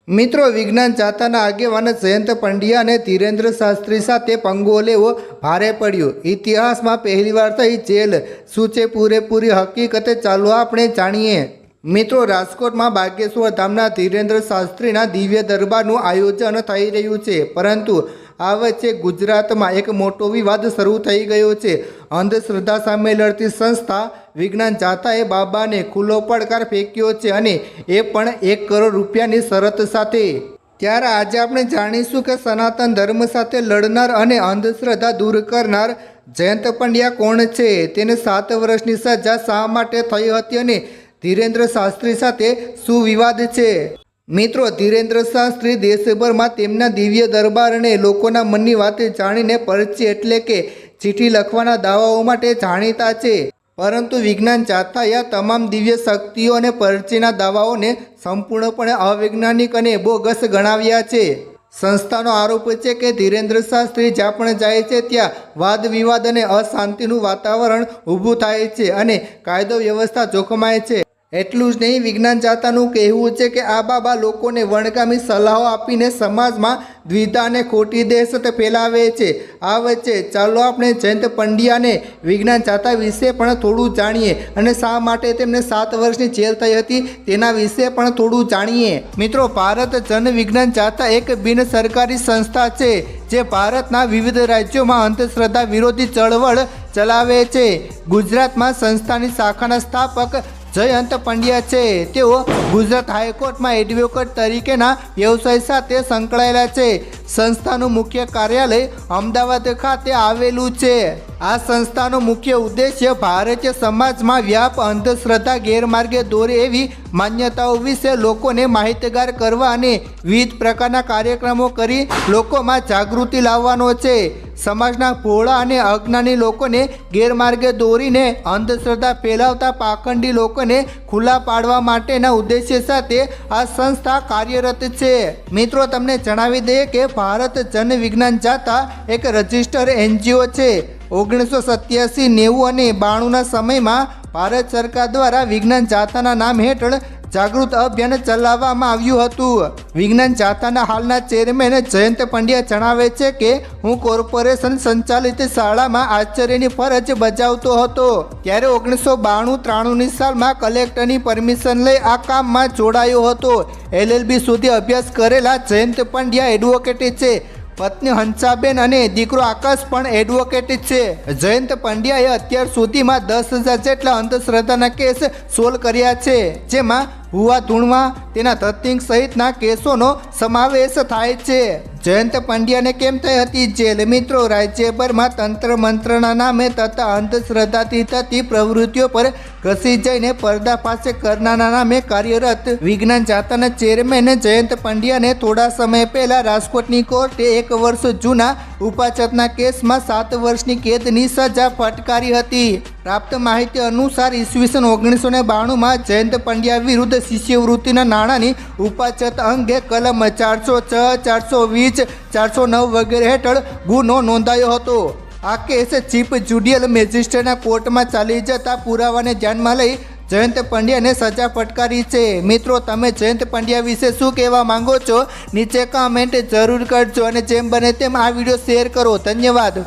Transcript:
મિત્રો, વિજ્ઞાન જાતાના આગેવાન જયંત પંડ્યા અને ધીરેન્દ્ર શાસ્ત્રી સાથે પંગો લેવો ભારે પડ્યો। ઇતિહાસમાં પહેલીવાર થઈ જેલ, શું છે પૂરેપૂરી હકીકત, ચાલો આપણે જાણીએ। મિત્રો, રાજકોટમાં બાગેશ્વર ધામના ધીરેન્દ્ર શાસ્ત્રીના દિવ્ય દરબારનું આયોજન થઈ રહ્યું છે, પરંતુ આ વચ્ચે ગુજરાતમાં એક મોટો વિવાદ શરૂ થઈ ગયો છે। અંધશ્રદ્ધા સામે લડતી સંસ્થા વિજ્ઞાન જાતાએ બાબાને ખુલ્લો પડકાર ફેંક્યો છે, અને એ પણ 1 કરોડ રૂપિયાની શરત સાથે। ત્યારે આજે આપણે જાણીશું કે સનાતન ધર્મ સાથે લડનાર અને અંધશ્રદ્ધા દૂર કરનાર જયંત પંડ્યા કોણ છે, તેને 7 વર્ષની સજા શા માટે થઈ હતી અને ધીરેન્દ્ર શાસ્ત્રી સાથે શું વિવાદ છે। મિત્રો, ધીરેન્દ્ર શાસ્ત્રી દેશભરમાં તેમના દિવ્ય દરબાર અને લોકોના મનની વાત જાણીને પરચી એટલે કે ચિઠ્ઠી લખવાના દાવાઓ માટે જાણીતા છે, પરંતુ વિજ્ઞાન જાતાએ આ તમામ દિવ્ય શક્તિઓ અને પરચીના દાવાઓને સંપૂર્ણપણે અવૈજ્ઞાનિક અને બોગસ ગણાવ્યા છે। સંસ્થાનો આરોપ છે કે ધીરેન્દ્ર શાસ્ત્રી જ્યાં પણ જાય છે ત્યાં વાદ વિવાદ અને અશાંતિનું વાતાવરણ ઊભું થાય છે અને કાયદો વ્યવસ્થા જોખમાય છે। એટલું જ નહીં, વિજ્ઞાન જાતાનું કહેવું છે કે આ બાબા લોકોને વણગામી સલાહો આપીને સમાજમાં દ્વિધા અને ખોટી દહેશત ફેલાવે છે। આ વચ્ચે ચાલો આપણે જયંત પંડ્યા અને વિજ્ઞાન જાતા વિશે પણ થોડું જાણીએ અને શા માટે તેમને 7 વર્ષની જેલ થઈ હતી તેના વિશે પણ થોડું જાણીએ। મિત્રો, ભારત જન વિજ્ઞાન જાતા એક બિન સરકારી સંસ્થા છે જે ભારતના વિવિધ રાજ્યોમાં અંધશ્રદ્ધા વિરોધી ચળવળ ચલાવે છે। ગુજરાતમાં સંસ્થાની શાખાના સ્થાપક જયંત પંડ્યા છે। તેઓ ગુજરાત હાઈકોર્ટમાં એડવોકેટ તરીકેના વ્યવસાય સાથે સંકળાયેલા છે। સંસ્થાનું મુખ્ય કાર્યાલય અમદાવાદ ખાતે આવેલું છે। આ સંસ્થાનો મુખ્ય ઉદ્દેશ્ય ભારતીય સમાજમાં વ્યાપ અંધશ્રદ્ધા ગેરમાર્ગે દોરે એવી માન્યતાઓ વિશે લોકોને માહિતગાર કરવા અને વિવિધ પ્રકારના કાર્યક્રમો કરી લોકોમાં જાગૃતિ લાવવાનો છે। સમાજના ભોળા અને અજ્ઞાની લોકોને ગેરમાર્ગે દોરીને અંધશ્રદ્ધા ફેલાવતા પાખંડી લોકોને ખુલ્લા પાડવા માટેના ઉદ્દેશ્ય સાથે આ સંસ્થા કાર્યરત છે। મિત્રો, તમને જણાવી દઈએ કે ભારત જન વિજ્ઞાન જાતા એક રજિસ્ટર NGO છે। 1987, 90 અને 92ના સમયમાં ભારત સરકાર દ્વારા વિજ્ઞાન જાતાના નામ હેઠળ જાગૃત અભિયાન ચલાવવામાં આવ્યું હતું। વિજ્ઞાન જાતાના હાલના ચેરમેન જયંત પંડ્યા જણાવે છે કે હું કોર્પોરેશન સંચાલિત શાળામાં આચાર્યની ફરજ બજાવતો હતો, ત્યારે 1992-93ની સાલમાં કલેક્ટરની પરમિશન લઈ આ કામમાં જોડાયો હતો। LLB સુધી અભ્યાસ કરેલા જયંત પંડ્યા એડવોકેટ છે। પત્ની હંસાબેન અને દીકરો આકાશ પણ એડવોકેટ છે। જયંત પંડ્યાએ અત્યાર સુધીમાં 10,000 જેટલા અંધશ્રદ્ધાના કેસ સોલ્વ કર્યા છે, જેમાં ભૂવા ધૂણવા, તેના ધતિંગ સહિતના કેસોનો સમાવેશ થાય છે। જયંત પંડ્યાને કેમ થઈ હતી જેલ? મિત્રો, રાજ્યભરમાં તંત્ર મંત્રના નામે તથા અંધશ્રદ્ધાથી થતી પ્રવૃત્તિઓ પર ઘસી જઈને પર્દાફાશ કરનારના નામે કાર્યરત વિજ્ઞાન જાતાના ચેરમેન જયંત પંડ્યાને થોડા સમય પહેલા રાજકોટની કોર્ટે 1 વર્ષ જૂના ઉપાચતના કેસમાં 7 વર્ષની કેદની સજા ફટકારી હતી। પ્રાપ્ત માહિતી અનુસાર ઈસવીસન 1992માં જયંત પંડ્યા વિરુદ્ધ શિષ્યવૃત્તિના નાણાંની ઉપાચત અંગે કલમ 406, 420, 409 વગેરે હેઠળ ગુનો નોંધાયો હતો। આ કેસ ચીફ જ્યુડિશિયલ મેજિસ્ટ્રેટના કોર્ટમાં ચાલી જતા પુરાવાને ધ્યાનમાં લઈ જયંત પંડ્યાને સજા ફટકારી છે। મિત્રો, તમે જયંત પંડ્યા વિશે શું કહેવા માંગો છો? નીચે કમેન્ટ જરૂર કરજો અને જેમ બને તેમ આ વિડીયો શેર કરો। ધન્યવાદ।